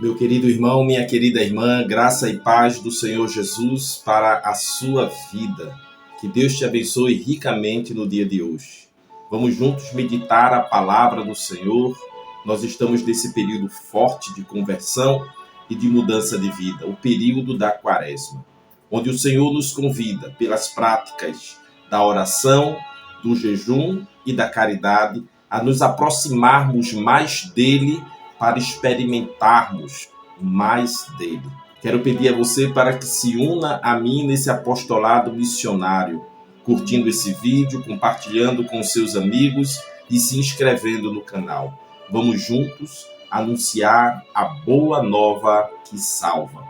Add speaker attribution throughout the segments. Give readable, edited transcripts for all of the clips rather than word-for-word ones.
Speaker 1: Meu querido irmão, minha querida irmã, graça e paz do Senhor Jesus para a sua vida. Que Deus te abençoe ricamente no dia de hoje. Vamos juntos meditar a palavra do Senhor. Nós estamos nesse período forte de conversão e de mudança de vida, o período da Quaresma, onde o Senhor nos convida pelas práticas da oração, do jejum e da caridade a nos aproximarmos mais dele para experimentarmos mais dele. Quero pedir a você para que se una a mim nesse apostolado missionário, curtindo esse vídeo, compartilhando com seus amigos e se inscrevendo no canal. Vamos juntos anunciar a boa nova que salva.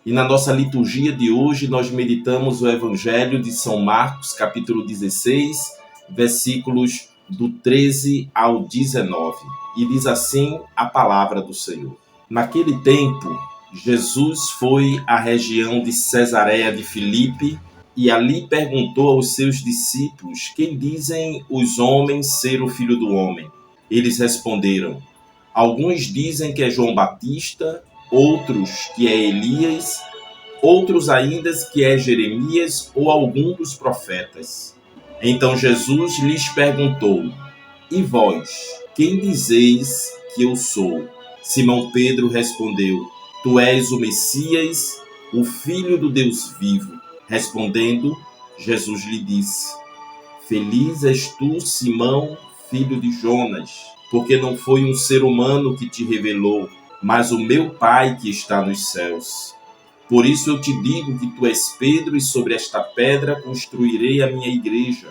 Speaker 1: E na nossa liturgia de hoje nós meditamos o Evangelho de São Marcos, capítulo 16, versículos do 13 ao 19. E diz assim a palavra do Senhor. Naquele tempo, Jesus foi à região de Cesareia de Filipe e ali perguntou aos seus discípulos: quem dizem os homens ser o Filho do Homem? Eles responderam: alguns dizem que é João Batista, outros que é Elias, outros ainda que é Jeremias ou algum dos profetas. Então Jesus lhes perguntou: e vós, quem dizeis que eu sou? Simão Pedro respondeu: tu és o Messias, o Filho do Deus vivo. Respondendo, Jesus lhe disse: feliz és tu, Simão, filho de Jonas, porque não foi um ser humano que te revelou, mas o meu Pai que está nos céus. Por isso eu te digo que tu és Pedro, e sobre esta pedra construirei a minha igreja,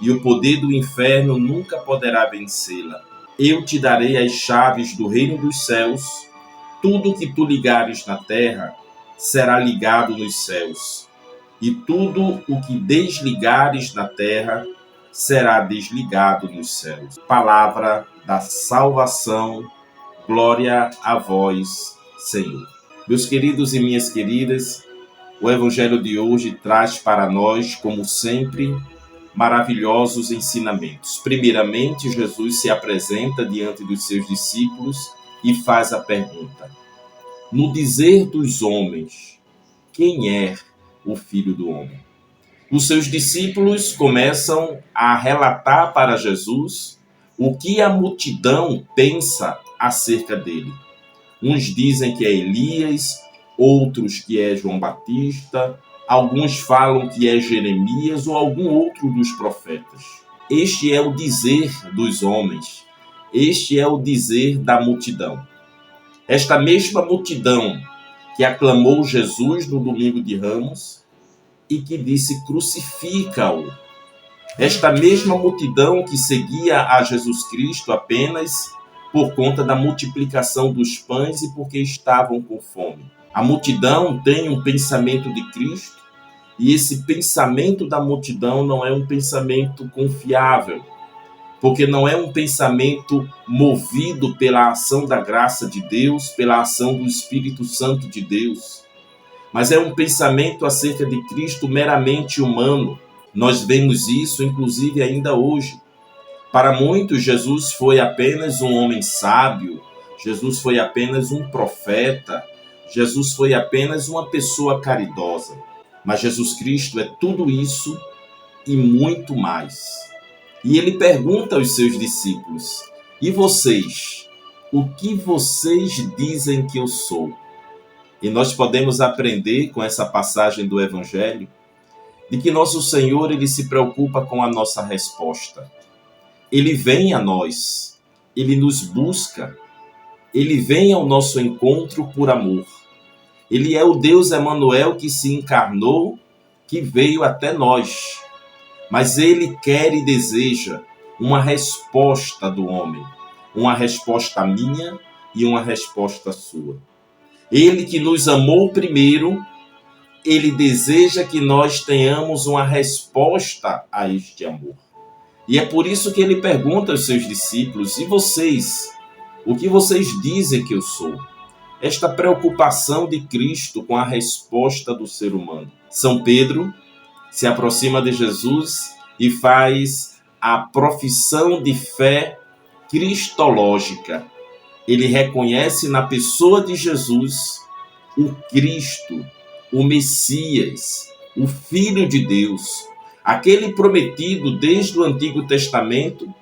Speaker 1: e o poder do inferno nunca poderá vencê-la. Eu te darei as chaves do reino dos céus. Tudo o que tu ligares na terra será ligado nos céus, e tudo o que desligares na terra será desligado nos céus. Palavra da salvação, glória a vós, Senhor. Meus queridos e minhas queridas, o Evangelho de hoje traz para nós, como sempre, maravilhosos ensinamentos. Primeiramente, Jesus se apresenta diante dos seus discípulos e faz a pergunta: no dizer dos homens, quem é o Filho do Homem? Os seus discípulos começam a relatar para Jesus o que a multidão pensa acerca dele. Uns dizem que é Elias, outros que é João Batista, alguns falam que é Jeremias ou algum outro dos profetas. Este é o dizer dos homens, este é o dizer da multidão. Esta mesma multidão que aclamou Jesus no domingo de Ramos e que disse: crucifica-o. Esta mesma multidão que seguia a Jesus Cristo apenas por conta da multiplicação dos pães e porque estavam com fome. A multidão tem um pensamento de Cristo e esse pensamento da multidão não é um pensamento confiável, porque não é um pensamento movido pela ação da graça de Deus, pela ação do Espírito Santo de Deus, mas é um pensamento acerca de Cristo meramente humano. Nós vemos isso, inclusive, ainda hoje. Para muitos, Jesus foi apenas um homem sábio, Jesus foi apenas um profeta, Jesus foi apenas uma pessoa caridosa. Mas Jesus Cristo é tudo isso e muito mais. E ele pergunta aos seus discípulos: e vocês? O que vocês dizem que eu sou? E nós podemos aprender com essa passagem do Evangelho de que nosso Senhor, ele se preocupa com a nossa resposta. Ele vem a nós, ele nos busca, ele vem ao nosso encontro por amor. Ele é o Deus Emanuel que se encarnou, que veio até nós. Mas ele quer e deseja uma resposta do homem, uma resposta minha e uma resposta sua. Ele que nos amou primeiro, ele deseja que nós tenhamos uma resposta a este amor. E é por isso que ele pergunta aos seus discípulos: e vocês? O que vocês dizem que eu sou? Esta preocupação de Cristo com a resposta do ser humano. São Pedro se aproxima de Jesus e faz a profissão de fé cristológica. ele reconhece na pessoa de Jesus o Cristo, o Messias, o Filho de Deus, aquele prometido desde o Antigo Testamento,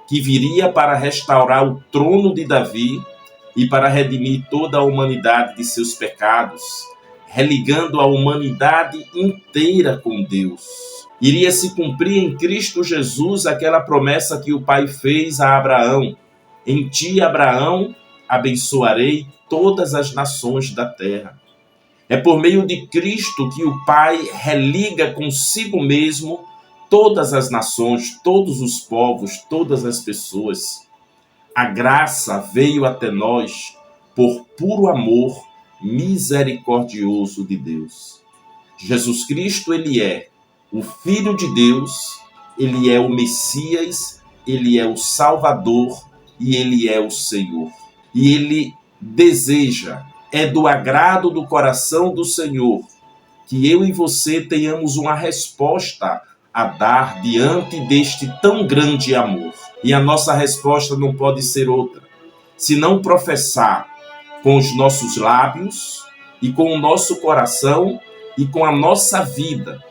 Speaker 1: que viria para restaurar o trono de Davi e para redimir toda a humanidade de seus pecados, religando a humanidade inteira com Deus. Iria se cumprir em Cristo Jesus aquela promessa que o Pai fez a Abraão: em ti, Abraão, abençoarei todas as nações da terra. É por meio de Cristo que o Pai religa consigo mesmo todas as nações, todos os povos, todas as pessoas. A graça veio até nós por puro amor misericordioso de Deus. Jesus Cristo, ele é o Filho de Deus, ele é o Messias, ele é o Salvador e ele é o Senhor. E ele deseja, é do agrado do coração do Senhor, que eu e você tenhamos uma resposta a dar diante deste tão grande amor. E a nossa resposta não pode ser outra, senão professar com os nossos lábios e com o nosso coração e com a nossa vida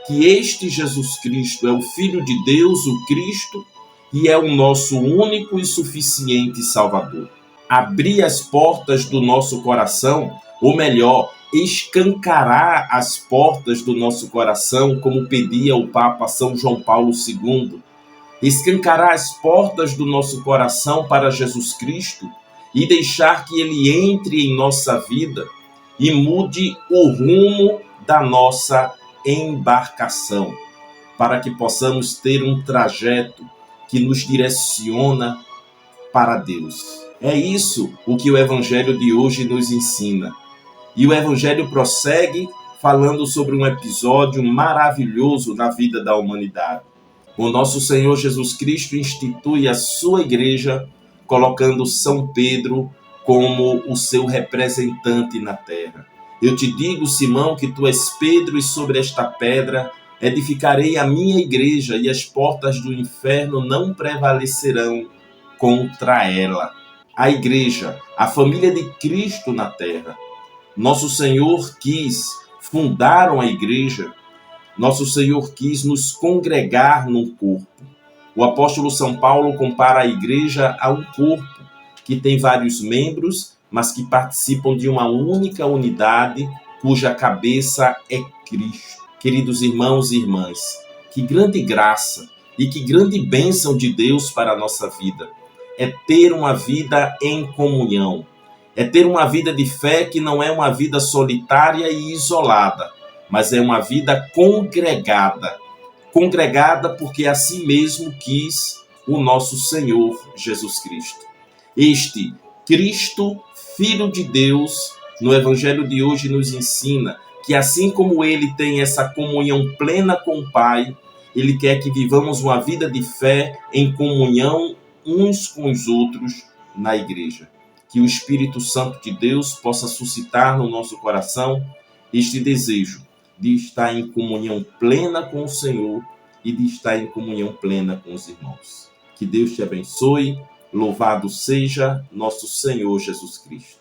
Speaker 1: que este Jesus Cristo é o Filho de Deus, o Cristo, e é o nosso único e suficiente Salvador. Abrir as portas do nosso coração, ou melhor, escancarar as portas do nosso coração, como pedia o Papa São João Paulo II, escancarar as portas do nosso coração para Jesus Cristo e deixar que ele entre em nossa vida e mude o rumo da nossa embarcação, para que possamos ter um trajeto que nos direciona para Deus. É isso o que o Evangelho de hoje nos ensina. E o Evangelho prossegue falando sobre um episódio maravilhoso na vida da humanidade. O nosso Senhor Jesus Cristo institui a sua igreja, colocando São Pedro como o seu representante na terra. Eu te digo, Simão, que tu és Pedro, e sobre esta pedra edificarei a minha igreja, e as portas do inferno não prevalecerão contra ela. A igreja, a família de Cristo na terra. Nosso Senhor quis fundar a igreja, nosso Senhor quis nos congregar num corpo. O apóstolo São Paulo compara a igreja a um corpo que tem vários membros, mas que participam de uma única unidade, cuja cabeça é Cristo. Queridos irmãos e irmãs, que grande graça e que grande bênção de Deus para a nossa vida é ter uma vida em comunhão, é ter uma vida de fé que não é uma vida solitária e isolada, mas é uma vida congregada. Congregada porque assim mesmo quis o nosso Senhor Jesus Cristo. Este Cristo, Filho de Deus, no Evangelho de hoje nos ensina que assim como ele tem essa comunhão plena com o Pai, ele quer que vivamos uma vida de fé em comunhão uns com os outros na igreja. Que o Espírito Santo de Deus possa suscitar no nosso coração este desejo de estar em comunhão plena com o Senhor e de estar em comunhão plena com os irmãos. Que Deus te abençoe. Louvado seja nosso Senhor Jesus Cristo.